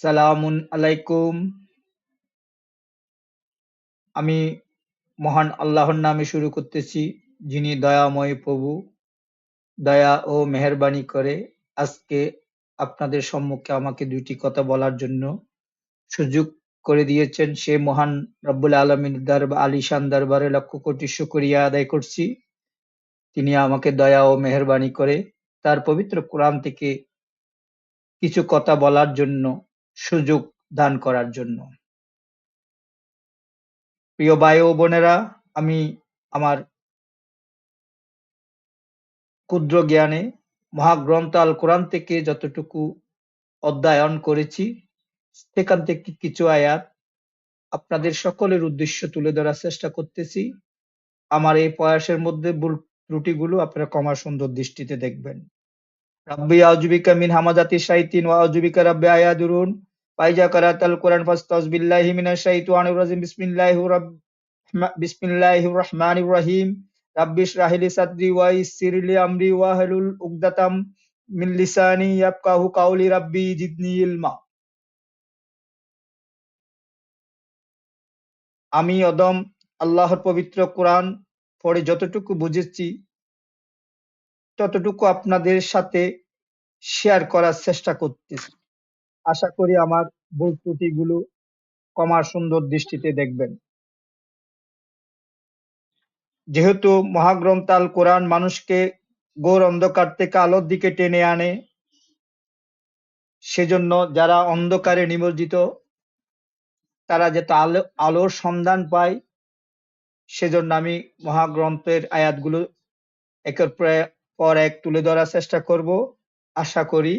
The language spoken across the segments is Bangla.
সালামুন আলাইকুম। আমি মহান আল্লাহর নামে শুরু করতেছি, যিনি দয়াময় প্রভু, দয়া ও মেহেরবানি করে আজকে আপনাদের সম্মুখে আমাকে দুইটি কথা বলার জন্য সুযোগ করে দিয়েছেন। সে মহান রব্বুল আলমিনের আলিশান দরবারে লক্ষ কোটি শুকরিয়া আদায় করছি। তিনি আমাকে দয়া ও মেহেরবানি করে তার পবিত্র কোরআন থেকে কিছু কথা বলার জন্য সুযোগ দান করার জন্য। প্রিয় ভাই ও বোনেরা, আমি আমার ক্ষুদ্র জ্ঞানে মহাগ্রন্থ আল কোরআন থেকে যতটুকু অধ্যয়ন করেছি, সেখান থেকে কিছু আয়াত আপনাদের সকলের উদ্দেশ্য তুলে ধরার চেষ্টা করতেছি। আমার এই প্রয়াসের মধ্যে ভুল ত্রুটিগুলো আপনারা ক্ষমা সুন্দর দৃষ্টিতে দেখবেন। রাব্বি আউযুবিকা মিন হামাযাতি শাইতিন ওয়া আউযুবিকা রাব্বি আয়াদুরুন। ফাইজা কারাতাল কোরআন ফাস্তাউয বিল্লাহি মিনাশ শাইতানির রাজিম। বিসমিল্লাহির রহমানির রহিম। রাব্বি ইশরাহ লি সাদরি ওয়া ইয়াসসির লি আমরি ওয়াহলুল উকদাতাম মিন লিসানি ইয়াফকাহু কাওলি। রাব্বি জিদনি ইলমা। আমি অদম আল্লাহর পবিত্র কোরআন পড়ে যতটুকু বুঝেছি ততটুকু আপনাদের সাথে শেয়ার করার চেষ্টা করতেছি। আশা করি আমার ভুল ত্রুটিগুলো ক্ষমা সুন্দর দৃষ্টিতে দেখবেন। যেহেতু মহাগ্রন্থ আল কোরআন মানুষকে ঘোর অন্ধকার থেকে আলোর দিকে টেনে আনে, সেজন্য যারা অন্ধকারে নিমজ্জিত তারা যাতে আলোর সন্ধান পায়, সেজন্য আমি মহাগ্রন্থের আয়াতগুলো একের পর এক তুলে ধরার চেষ্টা করব। আশা করি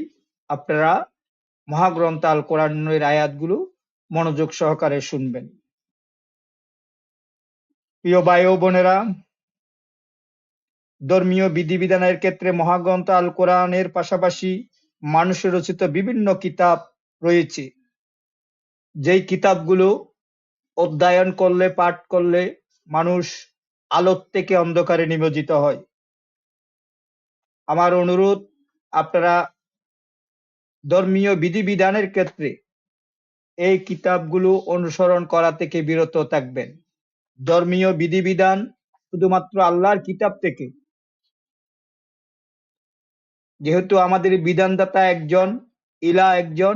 আপনারা মহাগ্রন্থ আল কোরআনের আয়াতগুলো মনোযোগ সহকারে শুনবেন। প্রিয় ভাই ও বোনেরা, ধর্মীয় বিধিবিধানের ক্ষেত্রে মহাগ্রন্থ আল কোরআনের পাশাপাশি মানুষের রচিত বিভিন্ন কিতাব রয়েছে, যেই কিতাবগুলো অধ্যয়ন করলে, পাঠ করলে মানুষ আলোর থেকে অন্ধকারে নিমজ্জিত হয়। আমার অনুরোধ, আপনারা ধর্মীয় বিধিবিধানের ক্ষেত্রে এই কিতাবগুলো অনুসরণ করা থেকে বিরত থাকবেন। ধর্মীয় বিধিবিধান শুধুমাত্র আল্লাহর কিতাব থেকে, যেহেতু আমাদের বিধানদাতা একজন, ইলাহ একজন,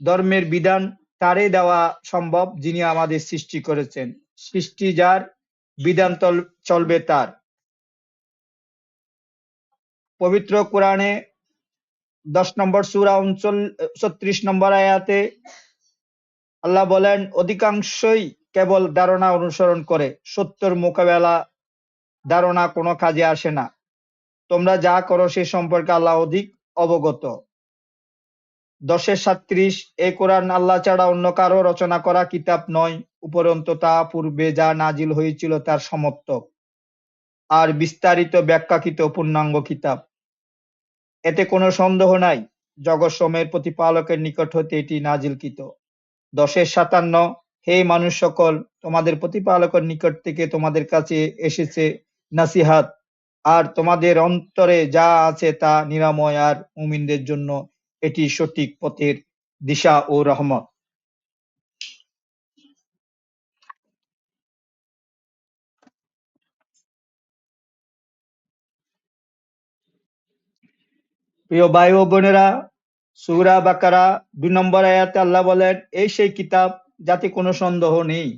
ধর্মের বিধান তারই দেওয়া সম্ভব যিনি আমাদের সৃষ্টি করেছেন। সৃষ্টি যার, বিধান চলবে তার। পবিত্র কোরআনে 10 নম্বর সূরা 36 নম্বর আয়াতে আল্লাহ বলেন, অধিকাংশই কেবল ধারণা অনুসরণ করে, সত্যের মোকাবেলা ধারণা কোনো কাজে আসে না। তোমরা যা করো সে সম্পর্কে আল্লাহ অধিক অবগত। 10:37 এই কোরআন আল্লাহ ছাড়া অন্য কারো রচনা করা কিতাব নয়, উপরন্তু তা পূর্বে যা নাজিল হয়েছিল তার সমর্থক আর বিস্তারিত ব্যাখ্যাকৃত পূর্ণাঙ্গ কিতাব। এতে কোনো সন্দেহ নাই, জগৎসমূহের প্রতিপালকের নিকট হতে এটি নাজিলকৃত। 10:57 হে মানুষ সকল, তোমাদের প্রতিপালকের নিকট থেকে তোমাদের কাছে এসেছে নাসিহাত, আর তোমাদের অন্তরে যা আছে তা নিরাময়, আর মুমিনদের জন্য এটি সঠিক পথের দিশা ও রহমত। প্রিয় ভাই ও বোনেরা, সূরা বাকারা 2 নম্বর আয়াতে আল্লাহ বলেন, এই সেই কিতাব যাতে কোনো সন্দেহ নেই,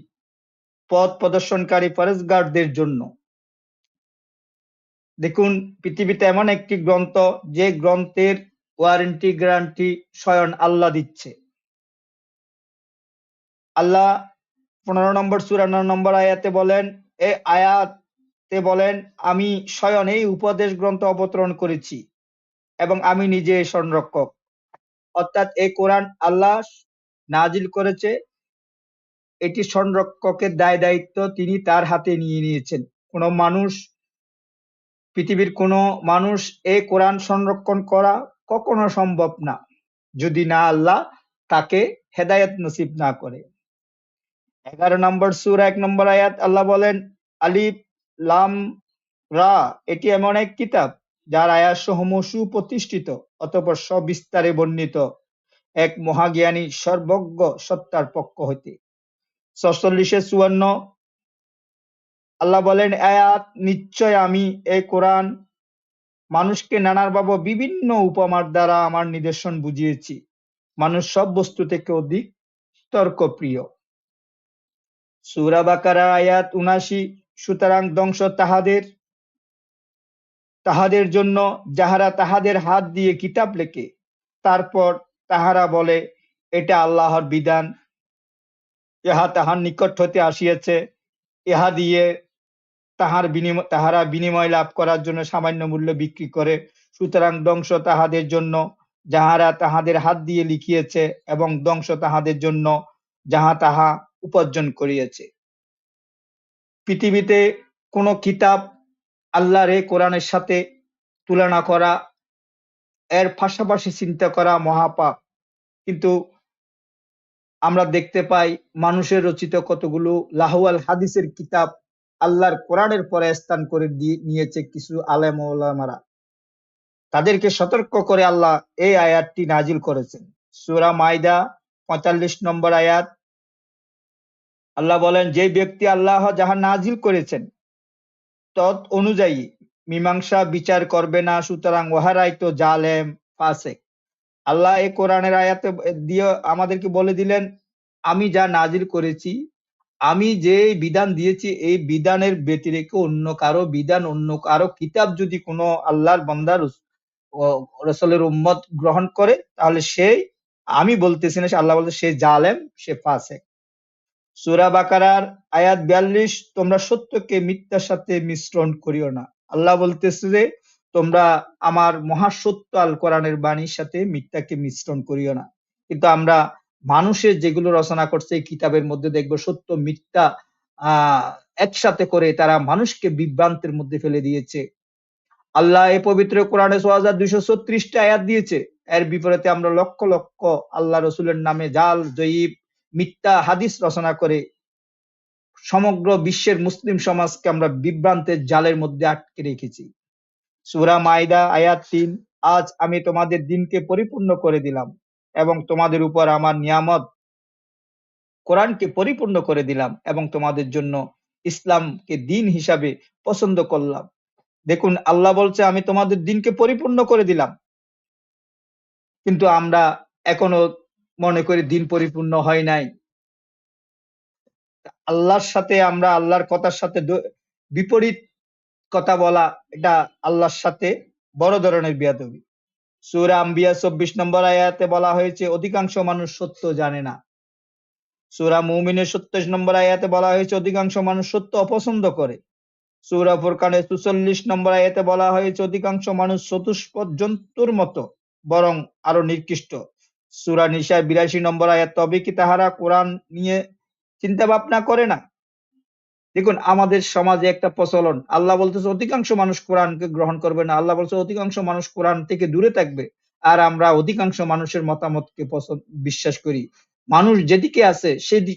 পথ প্রদর্শনকারী পরেজগারদের জন্য। দেখুন, পৃথিবীতে এমন একটি গ্রন্থ যে গ্রন্থের ওয়ারেন্টি গ্যারান্টি স্বয়ং আল্লাহ দিচ্ছে। আল্লাহ 15 নম্বর সূরা 9 নম্বর আয়াতে বলেন, এই আয়াতে বলেন, আমি স্বয়ং এই উপদেশ গ্রন্থ অবতরণ করেছি এবং আমি নিজে সংরক্ষক। অর্থাৎ এই কোরআন আল্লাহ নাজিল করেছে, এটি সংরক্ষকের দায় দায়িত্ব তিনি তার হাতে নিয়ে নিয়েছেন। পৃথিবীর কোনো মানুষ এই কোরআন সংরক্ষণ করা কখনো সম্ভব না, যদি না আল্লাহ তাকে হেদায়েত নসিব না করে। 11 নম্বর সূরা 1 নম্বর আয়াত আল্লাহ বলেন, আলিফ লাম রা, এটি এমন এক কিতাব যার আয়াতসমূহ সুপ্রতিষ্ঠিত, অতঃপর সবিস্তারে বর্ণিত এক মহাজ্ঞানী সর্বজ্ঞ সত্তার পক্ষ হইতে। ৪৬-৫৪ আল্লাহ বলেন, আয়াত নিশ্চয় আমি এই কোরআন মানুষকে নানাভাবে বিভিন্ন উপমার দ্বারা আমার নিদর্শন বুঝিয়েছি। মানুষ সব বস্তু থেকে অধিক তর্কপ্রিয়। সূরা বাকারা আয়াত ৭৯ সুতরাং ধ্বংস তাহাদের জন্য যাহারা তাহাদের হাত দিয়ে কিতাব লেখে, তারপর তাহারা বলে এটা আল্লাহর বিধান, ইহা তাহার নিকট হতে আসিয়াছে, ইহা দিয়ে তাহারা বিনিময় লাভ করার জন্য সামান্য মূল্য বিক্রি করে। সুতরাং ধ্বংস তাহাদের জন্য যাহারা তাহাদের হাত দিয়ে লিখিয়েছে, এবং ধ্বংস তাহাদের জন্য যাহা তাহা উপার্জন করিয়াছে। পৃথিবীতে কোন কিতাব আল্লাহর এই কোরআনের সাথে তুলনা করা, এর পাশাপাশি চিন্তা করা মহাপাপ। কিন্তু আমরা দেখতে পাই মানুষের রচিত কতগুলো লাহওয়াল হাদিসের কিতাব আল্লাহর কোরআনের পরে স্থান করে নিয়েছে কিছু আলেম ও ওলামারা। তাদেরকে সতর্ক করে আল্লাহ এই আয়াতটি নাজিল করেছেন। সূরা মাইদা ৪৫ নম্বর আয়াত আল্লাহ বলেন, যে ব্যক্তি আল্লাহ যাহা নাজিল করেছেন তৎ অনুযায়ী মীমাংসা বিচার করবে না, সুতরাং ওহারাই তো জালেম, ফাসেক। আল্লাহ এই কোরআনের আয়াতে দিয়ে আমাদেরকে বলে দিলেন, আমি যা নাজিল করেছি, আমি যে বিধান দিয়েছি, এই বিধানের ব্যতিরেকে অন্য কারো বিধান, অন্য কারো কিতাব যদি কোনো আল্লাহর বান্দা রাসূলের উম্মত গ্রহণ করে, তাহলে সেই, আমি বলতেছি না, আল্লাহ বলতে, সে জালেম, সে ফাসেক। সূরা বাকারার আয়াত ৪২ তোমরা সত্যকে মিথ্যার সাথে মিশ্রণ করিও না। আল্লাহ বলতেছে যে তোমরা আমার মহাসত্য আল কোরআনের বাণীর সাথে মিথ্যাকে মিশ্রণ করিও না। কিন্তু আমরা মানুষের যেগুলো রচনা করছে এই কিতাবের মধ্যে দেখবো সত্য মিথ্যা একসাথে করে তারা মানুষকে বিভ্রান্তের মধ্যে ফেলে দিয়েছে। আল্লাহ এই পবিত্র কোরআনে ৬২৩৬টা আয়াত দিয়েছে, এর বিপরীতে আমরা লক্ষ লক্ষ আল্লাহ রসুলের নামে জাল, জয়ীব, মিথ্যা হাদিস রচনা করে সমগ্র বিশ্বের মুসলিম সমাজকে আমরা বিভ্রান্তের জালের মধ্যে আটকে রেখেছি। সূরা মাইদা আয়াত ৩ আজ আমি তোমাদের দিনকে পরিপূর্ণ করে দিলাম এবং তোমাদের উপর আমার নিয়ামত কোরআনকে পরিপূর্ণ করে দিলাম এবং তোমাদের জন্য ইসলামকে দিন হিসাবে পছন্দ করলাম। দেখুন, আল্লাহ বলছে আমি তোমাদের দিনকে পরিপূর্ণ করে দিলাম, কিন্তু আমরা এখনো মনে করি দিন পরিপূর্ণ হয় নাই। আল্লাহর সাথে আমরা আল্লাহর কথার সাথে বিপরীত কথা বলা, এটা আল্লাহর সাথে বড় ধরনের বেয়াদবি। সূরা আম্বিয়া ২৪ নম্বর আয়াতে বলা হয়েছে অধিকাংশ মানুষ সত্য জানে না। সূরা মুমিনের ২৭ নম্বর আয়াতে বলা হয়েছে অধিকাংশ মানুষ সত্য অপছন্দ করে। সূরা ফুরকানের ৪৪ নম্বর আয়াতে বলা হয়েছে অধিকাংশ মানুষ চতুষ্পদ জন্তুর মতো, বরং আরো নিকৃষ্ট। সূরা নিসার ৮২ নম্বর আয়াত তবে কি তাহারা কোরআন নিয়ে চিন্তা ভাবনা করে না? দেখুন, আমাদের সমাজে একটা প্রচলন, আল্লাহ বলতেছে অধিকাংশ মানুষ কোরআনকে গ্রহণ করবে না, আল্লাহ বলছে অধিকাংশ মানুষ কোরআন থেকে দূরে থাকবে, আর আমরা অধিকাংশ মানুষের মতামতকে বিশ্বাস করি। মানুষ যেদিকে আছে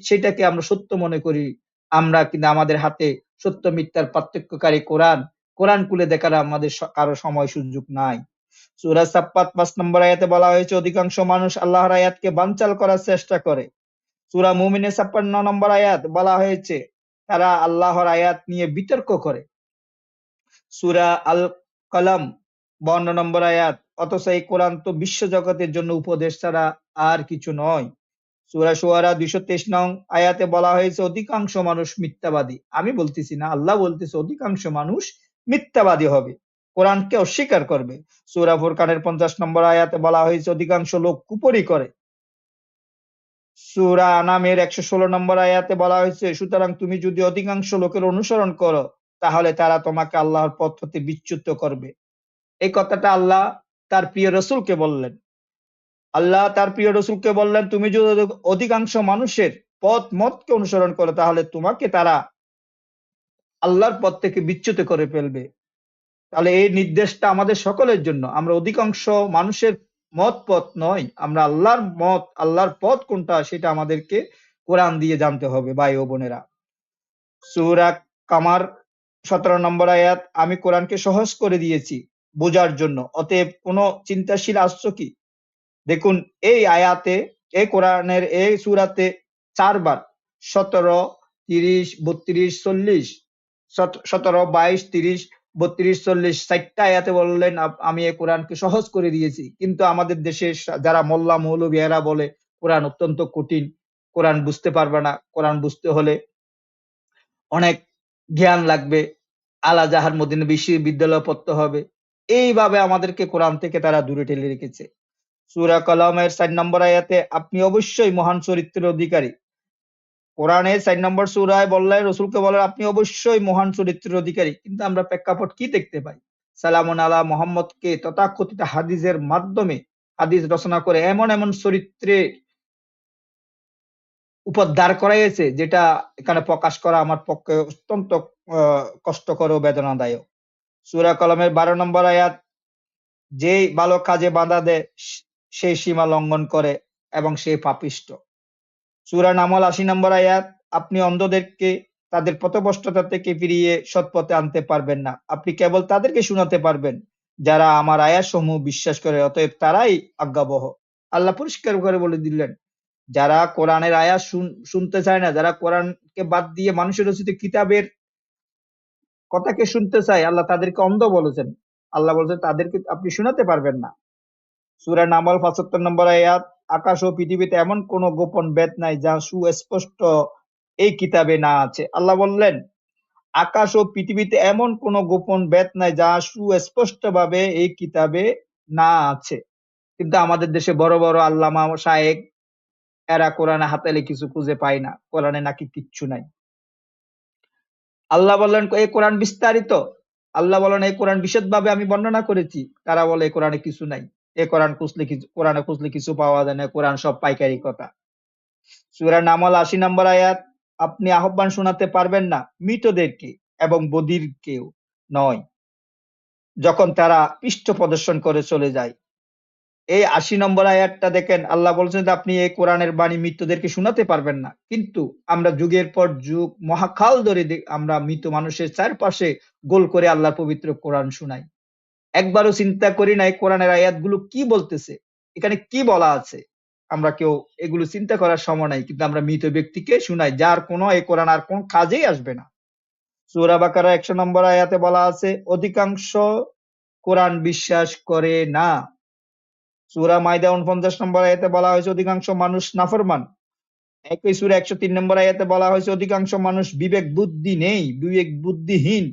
সেটাকে আমরা সত্য মনে করি। আমরা কিন্তু আমাদের হাতে সত্য মিথ্যার পার্থক্যকারী কোরআন খুলে দেখার আমাদের কারো সময় সুযোগ নাই। সূরা সাফফাত ৫ নম্বর আয়াতে বলা হয়েছে অধিকাংশ মানুষ আল্লাহর আয়াতকে বানচাল করার চেষ্টা করে। সূরা মুমিনের ৫৬ নম্বর আয়াত বলা হয়েছে তারা আল্লাহর আয়াত নিয়ে বিতর্ক করে। সূরা আল কলম ৫২ নম্বর আয়াত অথচ এই কোরআন তো বিশ্ব জগতের জন্য উপদেশ ছাড়া আর কিছু নয়। সূরা শুআরা ২২৩ নং আয়াতে বলা হয়েছে অধিকাংশ মানুষ মিথ্যাবাদী। আমি বলতেছি না, আল্লাহ বলতেছে অধিকাংশ মানুষ মিথ্যাবাদী হবে, কোরআনকে অস্বীকার করবে। সূরা ফুরকানের ৫০ নম্বর আয়াতে বলা হয়েছে অধিকাংশ লোক কুফরি করে। সূরা আনামের ১১৬ নম্বর আয়াতে বলা হয়েছে সুতরাং তুমি যদি অধিকাংশ লোকের অনুসরণ করো তাহলে তারা তোমাকে আল্লাহর পথ হতে বিচ্যুত করবে। এই কথাটা আল্লাহ তার প্রিয় রসুলকে বললেন। আল্লাহ তার প্রিয় রসুলকে বললেন তুমি যদি অধিকাংশ মানুষের মতকে অনুসরণ করো তাহলে তোমাকে তারা আল্লাহর পথ থেকে বিচ্যুত করে ফেলবে। তাহলে এই নির্দেশটা আমাদের সকলের জন্য। আমরা অধিকাংশ মানুষের পথ নয়, আমরা আল্লাহর আল্লাহর পথ কোনটা সেটা আমাদেরকে কোরআন দিয়ে জানতে হবে ভাই ও বোনেরা। সূরা কামার ১৭ নম্বর আয়াত আমি কোরআনকে সহজ করে দিয়েছি বোঝার জন্য, অতএব কোন চিন্তাশীল আসছো কি? দেখুন এই আয়াতে, এই কোরআনের এই সূরাতে ৪ বার ১৭, ৩০, ৩২, ৪০, ১৭, ২২, ৩০, ৩২, ৪০ ৪ টা আয়াতে বললেন আমি এই কোরআনকে সহজ করে দিয়েছি। কিন্তু আমাদের দেশে যারা মোল্লা মৌলবী এরা বলে কোরআন অত্যন্ত কঠিন, কোরআন বুঝতে পারবে না, কোরআন বুঝতে হলে অনেক জ্ঞান লাগবে, আল-আজহার মদিনা বিশ্ববিদ্যালয়ে পড়তে হবে। এইভাবে আমাদেরকে কোরআন থেকে তারা দূরে ঠেলে রেখেছে। সূরা কলমের ৪ নম্বর আয়াতে আপনি অবশ্যই মহান চরিত্রের অধিকারী। কোরআনের ৪ নম্বর সূরায় বললেন, রাসূলকে বলেন আপনি অবশ্যই মহান চরিত্রের অধিকারী। কিন্তু আমরা প্রেক্ষাপট কি দেখতে পাই? সালামুন আলা মুহাম্মদকে তথাকথিত হাদিসের মাধ্যমে হাদিস রচনা করে এমন এমন চরিত্রে উপর দাঁড় করাইয়াছে যেটা এখানে প্রকাশ করা আমার পক্ষে অত্যন্ত কষ্টকর ও বেদনাদায়ক। সূরা কলমের ১২ নম্বর আয়াত, যেই ভালো কাজে বাধা দেয় সেই সীমা লঙ্ঘন করে এবং সে পাপিষ্ঠ। সূরা নামল ৮০ নম্বর আয়াত, আপনি অন্ধদেরকে তাদের পথভ্রষ্টতা থেকে ফিরিয়ে সৎপথে আনতে পারবেন না। আপনি কেবল তাদেরকে শুনাতে পারবেন যারা আমার আয়াতসমূহ বিশ্বাস করে, অতএব তারাই আজ্ঞাবহ। আল্লাহ পরিষ্কার করে বলে দিলেন, যারা কোরআনের আয়াত শুনতে চায় না, যারা কোরআনকে বাদ দিয়ে মানুষের রচিত কিতাবের কথাকে শুনতে চায়, আল্লাহ তাদেরকে অন্ধ বলেছেন। আল্লাহ বলেছেন তাদেরকে আপনি শুনাতে পারবেন না। সূরা নামল ৭৫ নম্বর আয়াত, আকাশ ও পৃথিবীতে এমন কোন গোপন বেদ নাই যা সুস্পষ্ট এই কিতাবে না আছে। আল্লাহ বললেন, আকাশ ও পৃথিবীতে এমন কোন গোপন বেদ নাই যা সুস্পষ্টভাবে এই কিতাবে না আছে। কিন্তু আমাদের দেশে বড় বড় আল্লামা শায়েখ এরা কোরআনে হাতেলে কিছু খুঁজে পায় না, কোরআনে নাকি কিচ্ছু নাই। আল্লাহ বললেন এই কোরআন বিস্তারিত, আল্লাহ বলেন এই কোরআন বিশদভাবে আমি বর্ণনা করেছি। তারা বলে এই কোরআনে কিছু নাই, এই কোরআনে খুঁজলে কিছু পাওয়া যায় না, কোরআন সব পাইকারি কথা। সূরা নামল ৮০ নম্বর আয়াত, আপনি আহ্বান শোনাতে পারবেন না মৃতদেরকে এবং বধিরকেও নয়, যখন তারা পৃষ্ঠ প্রদর্শন করে চলে যায়। এই ৮০ নম্বর আয়াতটা দেখেন, আল্লাহ বলছেন যে আপনি এই কোরআনের বাণী মৃতদেরকে শোনাতে পারবেন না। কিন্তু আমরা যুগের পর যুগ মহাকাল ধরে আমরা মৃত মানুষের চারপাশে গোল করে আল্লাহর পবিত্র কোরআন শুনাই। একবারও চিন্তা করি নাই কোরআনের আয়াতগুলো কি বলতেছে, এখানে কি বলা আছে। আমরা কেউ এগুলো চিন্তা করার সময় নাই, কিন্তু আমরা মৃত ব্যক্তিকে শুনাই, যার কোনো এই কোরআন আর কোন কাজেই আসবে না। সূরা বাকারা ১০০ নম্বর আয়াতে বলা আছে, অধিকাংশ কোরআন বিশ্বাস করে না। সূরা মাইদা ৪৯ নম্বর আয়াতে বলা হয়েছে অধিকাংশ মানুষ নাফরমান। একই সূরা ১০৩ নম্বর আয়াতে বলা হয়েছে অধিকাংশ মানুষ বিবেক বুদ্ধি নেই, বিবেক বুদ্ধিহীন।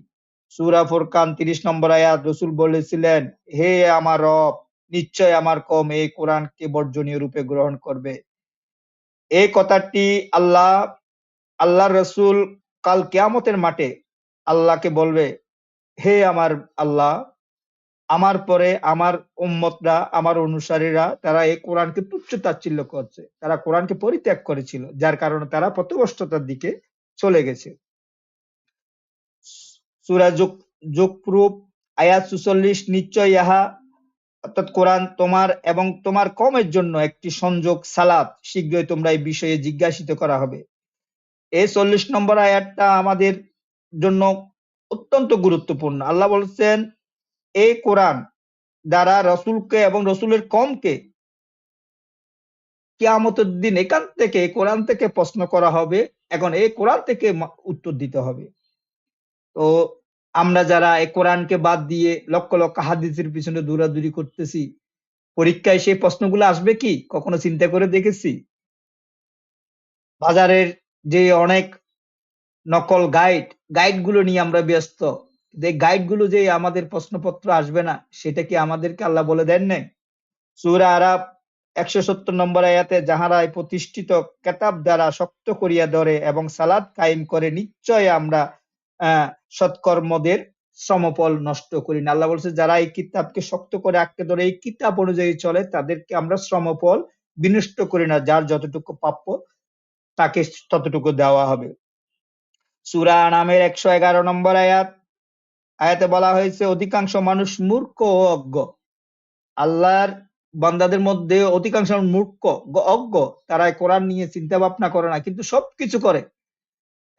সূরা ফুরকান ৩০ নম্বর আয়াত, রাসূল বলেছিলেন, হে আমার রব, নিশ্চয় আমার কওম এই কোরআনকে বর্জনীয় রূপে গ্রহণ করবে। এই কথাটি আল্লাহর রাসূল কাল কিয়ামতের মাঠে আল্লাহকে বলবে, হে আমার আল্লাহ, আমার পরে আমার উম্মতরা, আমার অনুসারীরা তারা এই কোরআনকে তুচ্ছ-তাচ্ছিল্য করছে। তারা কোরআনকে পরিত্যাগ করেছিল, যার কারণে তারা পথভ্রষ্টতার দিকে চলে গেছে। সূরা যুকরুব আয়াত ৪৪, নিশ্চয় ইহা অর্থাৎ কোরআন তোমার এবং তোমার কওমের জন্য একটি সংযোগ সালাত, শীঘ্রই তোমরা এই বিষয়ে জিজ্ঞাসিত করা হবে। এই ৪০ নম্বর আয়াতটা আমাদের জন্য অত্যন্ত গুরুত্বপূর্ণ। আল্লাহ বলছেন এই কোরআন দ্বারা রাসূলকে এবং রাসূলের কওমকে কিয়ামতের দিন এখান থেকে কোরআন থেকে প্রশ্ন করা হবে, এখন এই কোরআন থেকে উত্তর দিতে হবে। তো আমরা যারা এই কোরআনকে বাদ দিয়ে লক্ষ লক্ষ হাদিসের পিছনে দৌড়াদৌড়ি করতেছি, পরীক্ষায় সেই প্রশ্নগুলো আসবে কি কখনো চিন্তা করে দেখেছি? বাজারের যে অনেক নকল গাইড গুলো নিয়ে আমরা ব্যস্ত, যে গাইড গুলো যে আমাদের প্রশ্নপত্র আসবে না, সেটা কি আমাদেরকে আল্লাহ বলে দেন নাই? সূরা আরাফ ১৭০ নম্বর আয়াতে, যাহারা এই প্রতিষ্ঠিত কেতাব দ্বারা শক্ত করিয়া ধরে এবং সালাত কায়েম করে, নিশ্চয় আমরা সৎকর্মদের সমফল নষ্ট করি না। আল্লাহ বলছে যারা এই কিতাবকে শক্ত করে আঁকড়ে ধরে এই কিতাব অনুযায়ী চলে, তাদেরকে আমরা সমফল বিনষ্ট করি না, যার যতটুকু প্রাপ্য তাকে ততটুকু দেওয়া হবে। সূরা আনামের ১১১ নম্বর আয়াতে বলা হয়েছে অধিকাংশ মানুষ মূর্খ ও অজ্ঞ। আল্লাহর বান্দাদের মধ্যে অধিকাংশ মূর্খ অজ্ঞ, তারা কোরআন নিয়ে চিন্তা ভাবনা করে না, কিন্তু সবকিছু করে।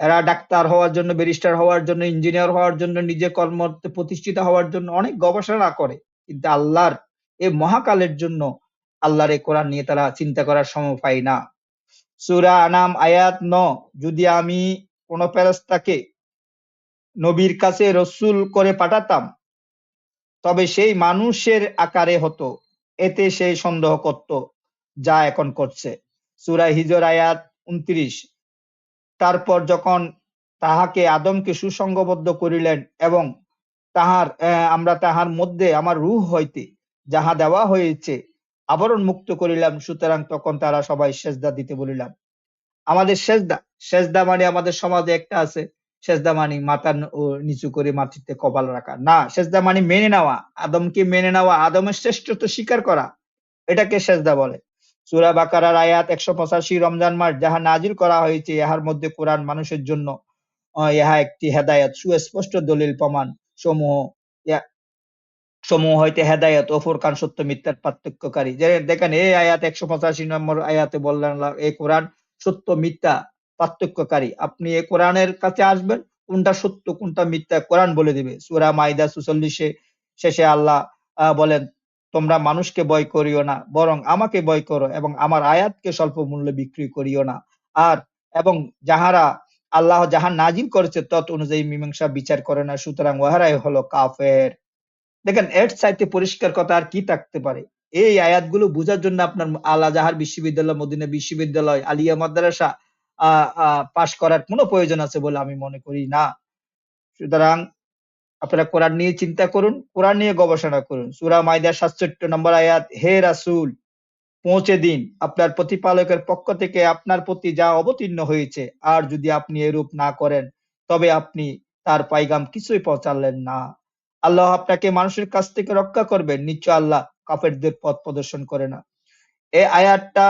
এরা ডাক্তার হওয়ার জন্য, ব্যারিস্টার হওয়ার জন্য, ইঞ্জিনিয়ার হওয়ার জন্য, নিজের কর্মতে প্রতিষ্ঠিত হওয়ার জন্য অনেক গবেষণা করে, কিন্তু আল্লাহর এই মহাকালের জন্য আল্লাহর এই কোরআন নিয়ে তারা চিন্তা করার সময় পায় না। সূরা আনাম আয়াত ৯, যদি আমি কোন ফেরেশতাকে নবীর কাছে রসূল করে পাঠাতাম তবে সেই মানুষের আকারে হতো, এতে সে সন্দেহ করত যা এখন করছে। সূরা হিজর আয়াত ২৯, তারপর যখন তাহাকে আদমকে সুসংগবদ্ধ করিলেন এবং আমরা তাহার মধ্যে আমার রূহ হইতে যাহা দেওয়া হয়েছে আবরণ মুক্ত করিলাম, সুতরাং তখন তারা সবাই সেজদা দিতে বলিলাম। আমাদের সেজদা মানে আমাদের সমাজে একটা আছে, সেজদা মানে মাথা নিচু করে মাটিতে কপাল রাখা না, সেজদা মানে মেনে নেওয়া, আদমকে মেনে নেওয়া, আদমের শ্রেষ্ঠত্ব স্বীকার করা, এটাকে সেজদা বলে। সূরা বাকারার আয়াত ১৮৫, রমজান মাস যাহা নাজিল করা হয়েছে ইহার মধ্যে কোরআন মানুষের জন্য ইহা একটি হেদায়েত, সুস্পষ্ট দলিল প্রমাণ সমূহ সমূহ হইতে হেদায়েত ও ফুরকান সত্য মিথ্যার পার্থক্যকারী। যে দেখেন এই আয়াত ১৮৫ নম্বর আয়াতে বললেন এই কোরআন সত্য মিথ্যা পার্থক্যকারী। আপনি এই কোরআনের কাছে আসবেন, কোনটা সত্য কোনটা মিথ্যা কোরআন বলে দিবে। সূরা মাইদা ৪৪ শেষে আল্লাহ বলেন, তোমরা মানুষকে ভয় করিও না, বরং আমাকে ভয় করো এবং আমার আয়াতকে স্বল্প মূল্যে বিক্রি করিও না। আর এবং যাহারা আল্লাহ যাহা নাজিল করেছে তৎ অনুযায়ী মীমাংসা বিচার করে না, সুতরাং ওহারাই হলো কাফের। দেখেন এর চাইতে পরিষ্কার কথা আর কি থাকতে পারে? এই আয়াতগুলো বোঝার জন্য আপনার আল আজহার বিশ্ববিদ্যালয়, মদিনা বিশ্ববিদ্যালয়, আলিয়া মাদ্রাসা পাশ করার কোনো প্রয়োজন আছে বলে আমি মনে করি না। সুতরাং আপনারা কোরআন নিয়ে চিন্তা করুন, কোরআন নিয়ে গবেষণা করুন। সূরা মাইদার ৬৭ নম্বর আয়াত, হে রাসূল পৌঁছে দিন আপনার প্রতিপালকের পক্ষ থেকে আপনার প্রতি যা অবতীর্ণ হয়েছে, আর যদি আপনি এরূপ না করেন তবে আপনি তার পাইগাম কিছুই পৌঁছালেন না। আল্লাহ আপনাকে মানুষের কাছ থেকে রক্ষা করবেন, নিশ্চয় আল্লাহ কাফেরদের পথ প্রদর্শন করে না। এই আয়াতটা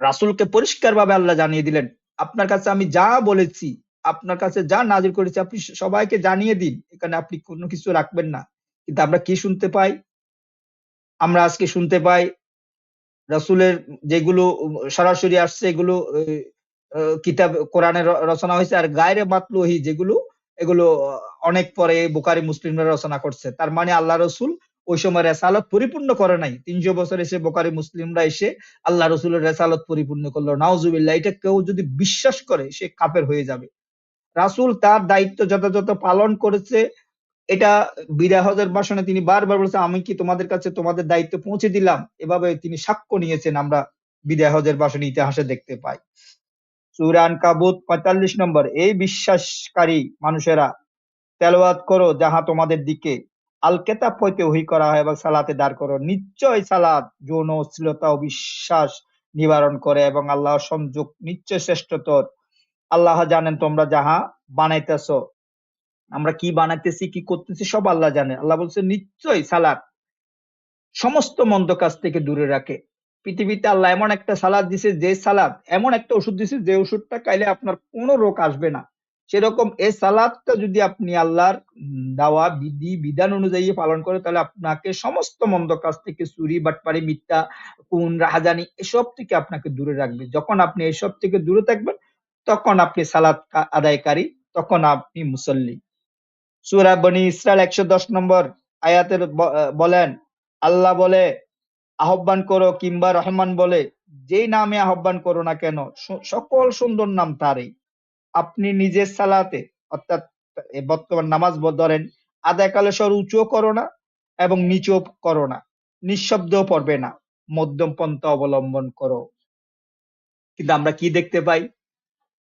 রাসূলকে পরিষ্কারভাবে আল্লাহ জানিয়ে দিলেন, আপনার কাছে আমি যা বলেছি, আপনার কাছে যা নাজিল করেছি আপনি সবাইকে জানিয়ে দিন, এখানে আপনি কোনো কিছু রাখবেন না। কিন্তু আমরা কি শুনতে পাই? আমরা আজকে শুনতে পাই রাসূলের যেগুলো সরাসরি আসছে এগুলো কিতাব কোরআনের রচনা হয়েছে, আর গায়রে মাতলুহি যেগুলো এগুলো অনেক পরে বুখারী মুসলিমরা রচনা করছে। তার মানে আল্লাহ রসুল ওই সময় রেসালত পরিপূর্ণ করে নাই। ৩০০ বছর এসে বুখারী মুসলিমরা এসে আল্লাহ রসুলের রেসালত পরিপূর্ণ করলো। নাউজুবিল্লাহ, এটা কেউ যদি বিশ্বাস করে সে কাফের হয়ে যাবে। রাসূল তার দায়িত্ব যথাযথ পালন করেছে। এটা বিদায় হজের ভাষণে তিনি বারবার বলেছেন, আমি কি তোমাদের কাছে তোমাদের দায়িত্ব পৌঁছে দিলাম? এভাবে তিনি সাক্ষ্য নিয়েছেন, আমরা বিদায় হজের ভাষণে ইতিহাসে দেখতে পাই। সূরা আনকাবুত ৪৫ নম্বর, এই বিশ্বাসকারী মানুষেরা তেলাওয়াত করো যাহা তোমাদের দিকে আল কেতাব হইতে ওহী করা হয় এবং সালাতে দাঁড় করো। নিশ্চয় সালাত যৌন অশ্লীলতা ও বিশ্বাস নিবারণ করে এবং আল্লাহর সংযোগ নিশ্চয় শ্রেষ্ঠতর। আল্লাহ জানেন তোমরা যাহা বানাইতেছ, আমরা কি বানাইতেছি কি করতেছি সব আল্লাহ জানে। আল্লাহ বলছে নিশ্চয়ই সালাত সমস্ত মন্দ কাজ থেকে দূরে রাখে। পৃথিবীতে আল্লাহ এমন একটা সালাদ দিছে, যে সালাদ এমন একটা ওষুধ দিছে যে ওষুধটা খাইলে আপনার কোনো রোগ আসবে না। সেরকম এই সালাদটা যদি আপনি আল্লাহর দেওয়া বিধি বিধান অনুযায়ী পালন করে তাহলে আপনাকে সমস্ত মন্দ কাজ থেকে, চুরি বাটপারি মিথ্যা খুন রাহাজানি এসব থেকে আপনাকে দূরে রাখবে। যখন আপনি এসব থেকে দূরে থাকবেন তখন আপনি সালাত আদায়কারী, তখন আপনি মুসল্লি। সূরা বনী ইসরাইল ১১০ নম্বর আয়াতের বলেন, আল্লাহ বলে আহ্বান করো কিংবা রহমান বলে যেই নামে আহ্বান করো না কেন সকল সুন্দর নাম তারই। আপনি নিজের সালাতে অর্থাৎ বর্তমান নামাজ ধরেন, আদায়কালে স্বর উঁচুও করো না এবং নিচুও করো না, নিঃশব্দও পড়বে না, মধ্যম পন্থা অবলম্বন করো। কিন্তু আমরা কি দেখতে পাই?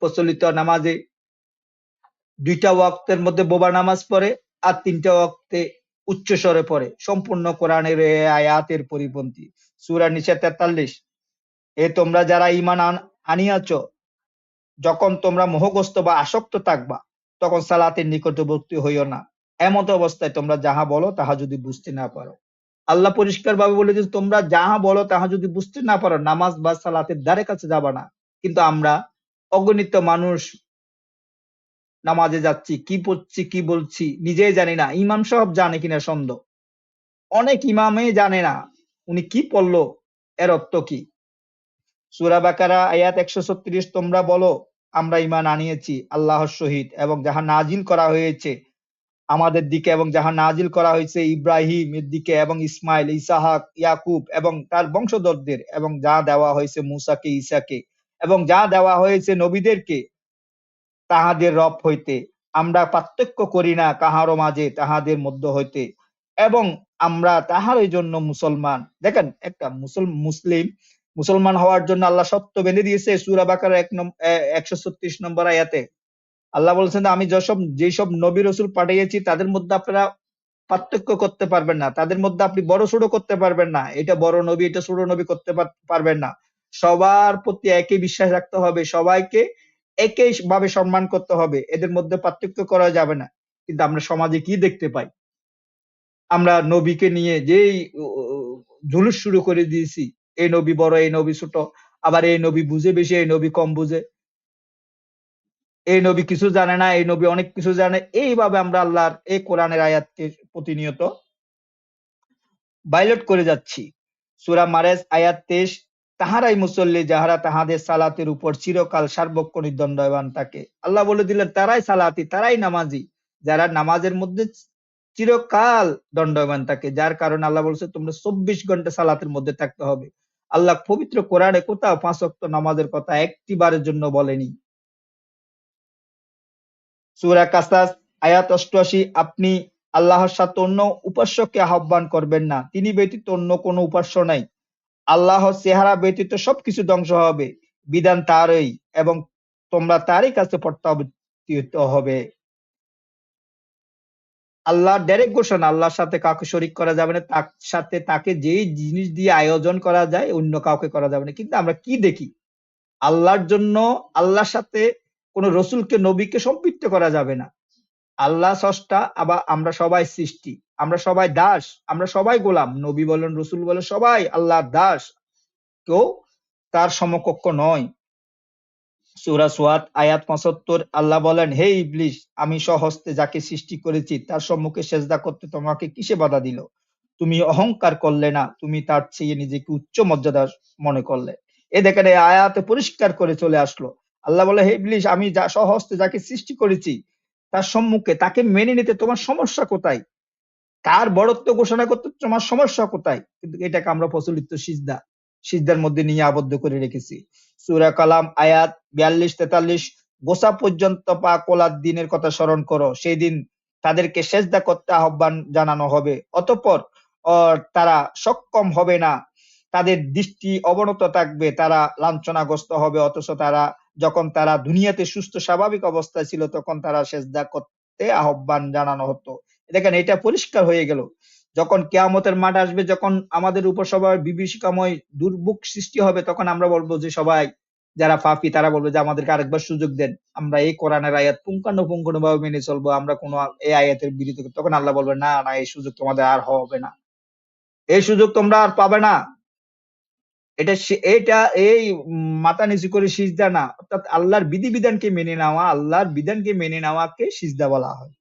প্রচলিত নামাজে ২টা ওয়াক্তের মধ্যে বোবা নামাজ পড়ে আর ৩টা ওয়াক্তে উচ্চ স্বরে পড়ে, সম্পূর্ণ কোরআনের আয়াতের পরিপন্থী। সূরা নিসা ৪৩, এ তোমরা যারা ঈমান আনিয়াছ, যখন তোমরা মোহগ্রস্ত বা আসক্ত থাকবা তখন সালাতের নিকটবর্তী হইও না, এমত অবস্থায় তোমরা যাহা বলো তাহা যদি বুঝতে না পারো। আল্লাহ পরিষ্কার ভাবে বলে যে তোমরা যাহা বলো তাহা যদি বুঝতে না পারো নামাজ বা সালাতের ধারে কাছে যাবা না। কিন্তু আমরা অগণিত মানুষ নামাজে যাচ্ছি, কি পড়ছি কি বলছি নিজেই জানি না, ইমাম সাহেব জানে কিনা সন্দেহ। অনেক ইমামে জানে না উনি কি পড়লো, এর অর্থ কি। সূরা বাকারা আয়াত ১৩৬, তোমরা বলো আমরা ঈমান আনিয়েছি আল্লাহর সহিত এবং যাহা নাজিল করা হয়েছে আমাদের দিকে, এবং যাহা নাজিল করা হয়েছে ইব্রাহিমের দিকে এবং ইসমাইল, ইসাহাক, ইয়াকুব এবং তার বংশধরদের, এবং যা দেওয়া হয়েছে মূসাকে, ঈসাকে, এবং যা দেওয়া হয়েছে নবীদেরকে তাহাদের রব হইতে। আমরা পার্থক্য করি না কাহারও মাঝে তাহাদের মধ্য হইতে, এবং আমরা তাহারই জন্য মুসলমান। দেখেন, একটা মুসলিম মুসলমান হওয়ার জন্য আল্লাহ সত্য বেঁধে দিয়েছে। সূরা বাকারা 136 নম্বর আয়াতে আল্লাহ বলছেন, আমি যেসব নবী রাসূল পাঠিয়েছি তাদের মধ্যে আপনারা পার্থক্য করতে পারবেন না, তাদের মধ্যে আপনি বড় ছোট করতে পারবেন না, এটা বড় নবী, এটা ছোট নবী করতে পারবেন না। সবার প্রতি একই বিশ্বাস রাখতে হবে, সবাইকে একই ভাবে সম্মান করতে হবে, এদের মধ্যে পার্থক্য করা যাবে না। কিন্তু আমরা সমাজে কি দেখতে পাই? আমরা নবীকে নিয়ে যেই জুলুস শুরু করে দিয়েছি, এই নবী বড়, এই নবী ছোট, আবার এই নবী বুঝে বেশি, এই নবী কম বুঝে, এই নবী কিছু জানে না, এই নবী অনেক কিছু জানে। এইভাবে আমরা আল্লাহর এই কোরআনের আয়াতকে প্রতিনিয়ত ভায়োলেট করে যাচ্ছি। সূরা মারেজ আয়াত 23, তাহারাই মুসল্লি যাহারা তাহাদের সালাতের উপর চিরকাল সার্বক্ষণিক দণ্ডায়মান থাকে। আল্লাহ বলে দিলেন তারাই সালাতি, তারাই নামাজি, যারা নামাজের মধ্যে চিরকাল দণ্ডায়মান থাকে। যার কারণে আল্লাহ বলছে তোমরা 24 ঘন্টা সালাতের মধ্যে থাকতে হবে। আল্লাহ পবিত্র কোরআনে কোথাও 5 ওয়াক্ত নামাজের কথা একটি বারের জন্য বলেনি। সূরা কাসাস আয়াত 88, আপনি আল্লাহর সাথে অন্য উপাস্যকে আহ্বান করবেন না, তিনি ব্যতীত অন্য কোনো উপাস্য নাই। আল্লাহর চেহারা ব্যতীত সবকিছু ধ্বংস হবে, বিধান তারই, এবং তোমরা তারই কাছে প্রত্যাবর্তিত হবে। আল্লাহর ডাইরেক্ট ঘোষণা, আল্লাহর সাথে কাউকে শরীক করা যাবে না, তার সাথে তাকে যেই জিনিস দিয়ে আয়োজন করা যায় অন্য কাউকে করা যাবে না। কিন্তু আমরা কি দেখি? আল্লাহর জন্য আল্লাহর সাথে কোন রসুলকে, নবীকে সম্পৃক্ত করা যাবে না। আল্লাহ স্রষ্টা, আবার আমরা সবাই সৃষ্টি, আমরা সবাই দাস, আমরা সবাই গোলাম। নবী বলেন, রসুল বলেন, সবাই আল্লাহর দাস, কেউ তার সমকক্ষ নয়। সূরা সুয়াদ আয়াত 75, আল্লাহ বলেন, হে ইবলিস, আমি স্বহস্তে যাকে সৃষ্টি করেছি তার সম্মুখে সেজদা করতে তোমাকে কিসে বাধা দিল? তুমি অহংকার করলে না, তুমি তার চেয়ে নিজেকে উচ্চ মর্যাদা মনে করলে। দেখেন, এই আয়াতে পরিষ্কার করে চলে আসলো। আল্লাহ বলে, হে ইবলিস, আমি স্বহস্তে যাকে সৃষ্টি করেছি তার সম্মুখে তাকে মেনে নিতে তোমার সমস্যা কোথায়? তার বড়ত্ব ঘোষণা করতে তোমার সমস্যা কোথায়? কিন্তু এটাকে আমরা প্রচলিত সিজদার মধ্যে নিয়ে আবদ্ধ করে রেখেছি। সূরা কালাম আয়াত 42-43, গোসা পর্যন্ত পা কোলার দিনের কথা স্মরণ করো, সেই দিন তাদেরকে সেজদা করতে আহ্বান জানানো হবে, অতঃপর তারা সক্ষম হবে না, তাদের দৃষ্টি অবনত থাকবে, তারা লাঞ্ছনাগ্রস্ত হবে। অথচ যখন তারা দুনিয়াতে সুস্থ স্বাভাবিক অবস্থায় ছিল তখন তারা সেজদা করতে আহ্বান জানানো হতো। দেখেন, এটা পরিষ্কার হয়ে গেল। যখন কিয়ামতের মাঠ আসবে, যখন আমাদের উপর সবার বিভীষিকাময় দুর্ভোগ সৃষ্টি হবে, তখন আমরা বলবো যে সবাই যারা পাপী তারা বলবে যে আমাদেরকে আরেকবার সুযোগ দেন, আমরা এই কোরআনের আয়াত পুঙ্খানুপুঙ্খভাবে মেনে চলবো, আমরা কোনো এই আয়াতের বিরুদ্ধে। তখন আল্লাহ বলবে, না না, এই সুযোগ তোমাদের আর হবে না, এই সুযোগ তোমরা আর পাবে না। এটা এই মাথা নিচু করে সিজদা না, অর্থাৎ আল্লাহর বিধিবিধানকে মেনে নেওয়া, আল্লাহর বিধানকে মেনে নেওয়াকে সিজদা বলা হয়।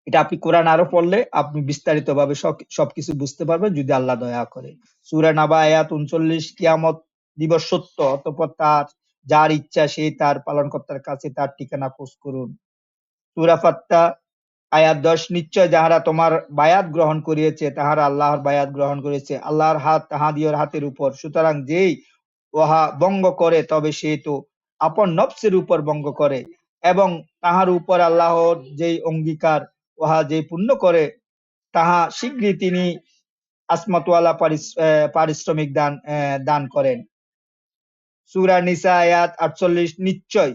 এটা আপনি কোরআন আরো পড়লে আপনি বিস্তারিত ভাবে সবকিছু বুঝতে পারবেন, যদি আল্লাহ দয়া করে। সূরা নাবা আয়াত 39, কিয়ামত দিবস সত্য, অতঃপর যার ইচ্ছা সেই তার পালনকর্তার কাছে তার ঠিকানা খোঁজ করুন। সূরা ফাত্তা আয়াত 10, নিশ্চয় যাহারা তোমার বায়াত গ্রহণ করিয়েছে তাহারা আল্লাহর বায়াত গ্রহণ করেছে, আল্লাহর হাত তাহাদিওর হাতের উপর, সুতরাং যেই উহা ভঙ্গ করে তবে সে তো আপন নফসের উপর ভঙ্গ করে, এবং তাহার উপর আল্লাহর যেই অঙ্গীকার উহা যে পূর্ণ করে তাহা শীঘ্রই তিনি আসমাতওয়ালা পারিশ্রমিক দান করেন। সূরা নিসা আয়াত 48, নিশ্চয়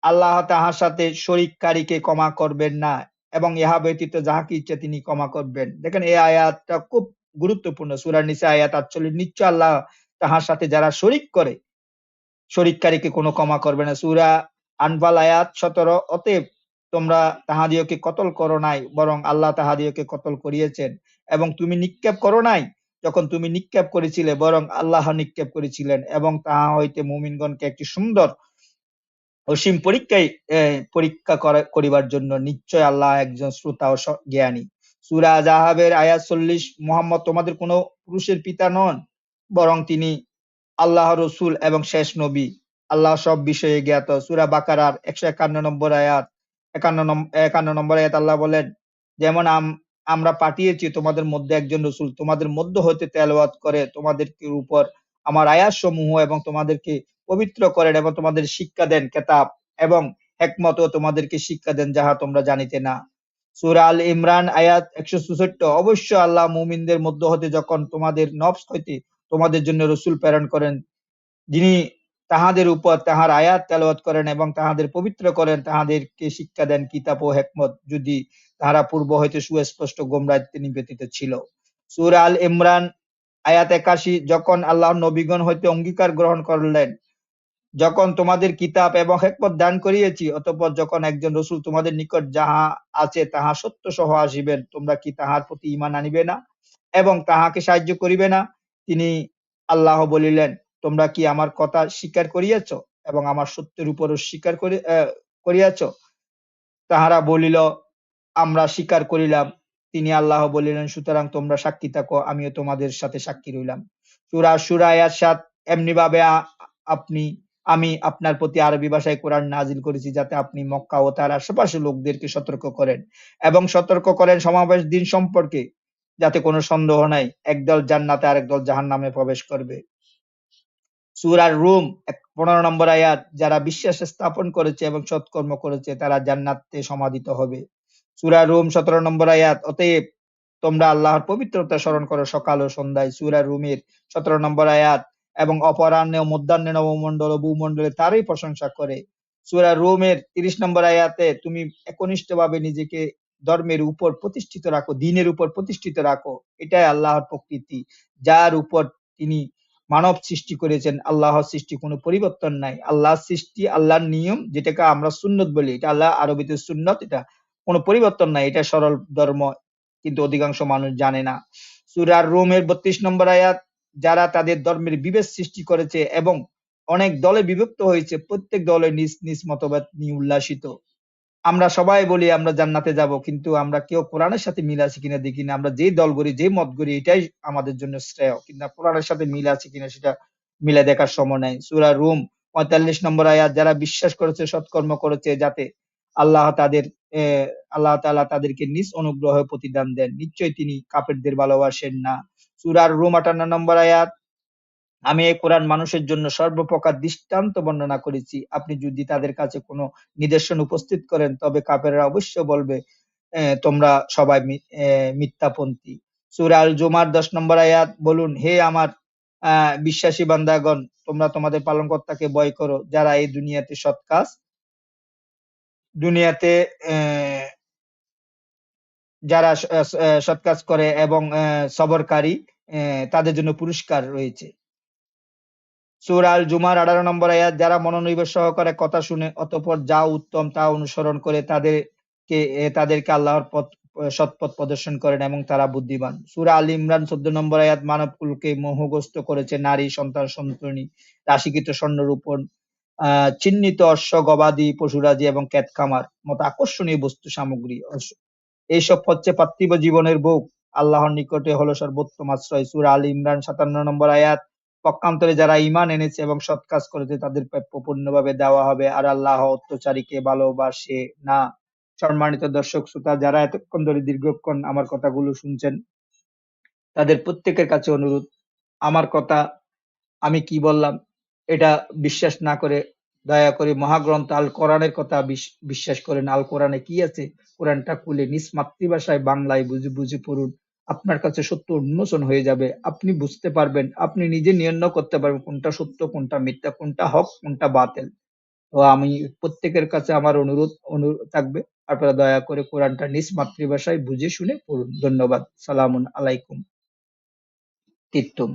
আল্লাহ তাহার সাথে শরীককারীকে ক্ষমা করবেন না, এবং ইহা ব্যতীত যাহাকে ইচ্ছা তিনি ক্ষমা করবেন। দেখেন, এই আয়াতটা খুব গুরুত্বপূর্ণ। সূরা নিসা আয়াত 48, নিশ্চয় আল্লাহ তাহার সাথে যারা শরীক করে, শরীককারীকে কোনো ক্ষমা করবে না। সূরা আনফাল আয়াত 17, অতএব তোমরা তাহাদিওকে কতল করো নাই, বরং আল্লাহ তাহাদিওকে কতল করিয়েছেন, এবং তুমি নিক্ষেপ করো নাই যখন তুমি নিক্ষেপ করেছিলে, বরং আল্লাহ নিক্ষেপ করেছিলেন, এবং তাহা হইতে মুমিনগণকে একটি সুন্দর অসীম পরীক্ষা করিবার জন্য নিশ্চয় আল্লাহ একজন শ্রোতা ও জ্ঞানী। সূরা আযাবের আয়াত 40, মুহাম্মদ তোমাদের কোনো পুরুষের পিতা নন, বরং তিনি আল্লাহর রাসূল এবং শেষ নবী, আল্লাহ সব বিষয়ে জ্ঞাত। সূরা বাকারার 151 নম্বর আয়াত, 51 নম্বর আয়াত আল্লাহ বলেন, যেমন আমরা পাঠিয়েছি তোমাদের মধ্যে একজন রসুল তোমাদের মধ্য হতে তেলাওয়াত করে তোমাদেরকে উপর আমার আয়াত সমূহ এবং তোমাদেরকে পবিত্র করেন এবং তোমাদের শিক্ষা দেন কেতাব এবং হেকমতও তোমাদেরকে শিক্ষা দেন যাহা তোমরা জানিতে না। সূরা আল ইমরান আয়াত 164। অবশ্য আল্লাহ মুমিনদের মধ্য হতে যখন তোমাদের নফস হইতে তোমাদের জন্য রসুল প্রেরণ করেন, যিনি তাহাদের উপর তাহার আয়াত তেলাওয়াত করেন এবং তাহাদের পবিত্র করেন, তাহাদেরকে শিক্ষা দেন কিতাব ও হেকমত, যদি তাহারা পূর্ব হইতে সুস্পষ্ট গোমরাহিতে নিবেদিত ছিল। সূরা আল ইমরান আয়াত 81। যখন আল্লাহ নবীগণ হইতে অঙ্গীকার গ্রহণ করলেন, যখন তোমাদের কিতাব এবং হেকমত দান করিয়েছি, অতঃপর যখন একজন রসুল তোমাদের নিকট যাহা আছে তাহা সত্য সহ আসিবেন, তোমরা কি তাহার প্রতি ঈমান আনিবে না এবং তাহাকে সাহায্য করিবে না? তিনি আল্লাহ বলিলেন, তোমরা কি আমার কথা স্বীকার করিয়াছ এবং আমার সত্যের উপরও স্বীকার করিয়াছ? তাহারা বলিল, আমরা স্বীকার করিলাম। তিনি আল্লাহ বলিলেন, সুতরাং তোমরা সাক্ষী থাকো, আমিও তোমাদের সাথে সাক্ষী রইলাম। সূরা সূরা আয়াত ৭। এমনি ভাবে আমি আপনার প্রতি আরবি ভাষায় কোরআন নাজিল করেছি, যাতে আপনি মক্কা ও তার আশেপাশে লোকদেরকে সতর্ক করেন এবং সতর্ক করেন সমাবেশ দিন সম্পর্কে, যাতে কোনো সন্দেহ নাই একদল জান্নাতে আরেকদল জাহান্নামে প্রবেশ করবে। সূরা রুম 15 নম্বর আয়াত, যারা বিশ্বাস স্থাপন করেছে এবং সৎকর্ম করেছে তারা জান্নাতে সমাধিত হবে। সূরা রুম 17 নম্বর আয়াত, অতএব তোমরা আল্লাহর পবিত্রতা স্মরণ করো সকাল ও সন্ধ্যায়। সূরা রুমের 17 নম্বর আয়াত, এবং অপরাহ্নে ও মধ্যাহ্নে নবমণ্ডল ও ভূমণ্ডলে তারই প্রশংসা করে। সূরা রুমের 30 নম্বর আয়াতে, তুমি একনিষ্ঠভাবে নিজেকে ধর্মের উপর প্রতিষ্ঠিত রাখো, দ্বীনের উপর প্রতিষ্ঠিত রাখো, এটাই আল্লাহর প্রকৃতি, যার উপর তিনি মানব সৃষ্টি করেছেন। আল্লাহর সৃষ্টি কোনো পরিবর্তন নাই। আল্লাহর সৃষ্টি, আল্লাহর নিয়ম, যেটাকে আমরা সুন্নত বলি, এটা আল্লাহ আরবিতে সুন্নত, এটা কোনো পরিবর্তন নাই, এটা সরল ধর্ম, কিন্তু অধিকাংশ মানুষ জানে না। সূরা রুমের 32 নম্বর আয়াত, যারা তাদের ধর্মের বিভেদ সৃষ্টি করেছে এবং অনেক দলে বিভক্ত হয়েছে, প্রত্যেক দলে নিজ নিজ মতবাদ নিয়ে উল্লাসিত। আমরা সবাই বলি আমরা জান্নাতে যাব, কিন্তু আমরা কেউ কোরআনের সাথে মিল আছে কিনা দেখি না। আমরা যেই দল করি, যেই মত করি, এটাই আমাদের জন্য শ্রেয়, কিন্তু কোরআনের সাথে মিল আছে কিনা সেটা মিলে দেখার সময় নাই। সূরা রুম 45 নম্বর আয়াত, যারা বিশ্বাস করেছে সৎকর্ম করেছে, যাতে আল্লাহ তাদের আল্লাহ তাআলা তাদেরকে নিজ অনুগ্রহে প্রতিদান দেন, নিশ্চয়ই তিনি কাফেরদের ভালোবাসেন না। সূরা রুম 58 নম্বর আয়াত, আমি এই কোরআন মানুষের জন্য সর্বপ্রকার দৃষ্টান্ত বর্ণনা করেছি, আপনি যদি তাদের কাছে কোনো নিদর্শন উপস্থিত করেন তবে কাফেররা অবশ্য বলবে তোমরা সবাই মিথ্যাপন্থী। সূরা আল জুমার 10 নম্বর আয়াত, বলুন হে আমার বিশ্বাসী বান্দাগণ, তোমরা তোমাদের পালনকর্তাকে ভয় করো, যারা এই দুনিয়াতে যারা সৎ কাজ করে এবং সবরকারী, তাদের জন্য পুরস্কার রয়েছে। সূরা আল জুমার 18 নম্বর আয়াত, যারা মনোনিবেশ সহকারে কথা শুনে অতঃপর যা উত্তম তা অনুসরণ করে তাদেরকে আল্লাহর সৎ পথ প্রদর্শন করেন এবং তারা বুদ্ধিমান। সূরা আল ইমরান 14 নম্বর আয়াত, মানবকুলকে মোহগ্রস্ত করেছে নারী, সন্তান, সন্ততি, রাশিকৃত স্বর্ণরূপ, চিহ্নিত অশ্ব, গবাদি পশুরাজি এবং ক্ষেত খামার মতো আকর্ষণীয় বস্তু সামগ্রী। এইসব হচ্ছে পার্থিব জীবনের ভোগ, আল্লাহর নিকটে হলো সর্বোত্তম আশ্রয়। সূরা আল ইমরান 57 নম্বর আয়াত, পক্ষান্তরে যারা ঈমান এনেছে এবং সৎ কাজ করেছে তাদের প্রাপ্য পূর্ণভাবে দেওয়া হবে, আর আল্লাহ অত্যাচারীকে ভালোবাসে না। সম্মানিত দর্শক শ্রোতা, যারা এতক্ষণ ধরে দীর্ঘক্ষণ আমার কথাগুলো শুনছেন, তাদের প্রত্যেকের কাছে অনুরোধ, আমার কথা আমি কি বললাম এটা বিশ্বাস না করে দয়া করে মহাগ্রন্থ আল কোরআনের কথা বিশ্বাস করেন। আল কোরআনে কি আছে কোরআনটা খুলে নিজ মাতৃভাষায় বাংলায় বুঝে বুঝে পড়ুন। আপনার কাছে সত্য উন্মোচন হয়ে যাবে, আপনি বুঝতে পারবেন, আপনি নিজে নির্ণয় করতে পারবেন কোনটা সত্য, কোনটা মিথ্যা, কোনটা হক, কোনটা বাতিল। তো আমি প্রত্যেকের কাছে আমার অনুরোধ থাকবে, আপনারা দয়া করে কোরআনটা নিজ মাতৃভাষায় বুঝে শুনে পড়ুন। ধন্যবাদ। সালামুন আলাইকুম। তিত্তুম।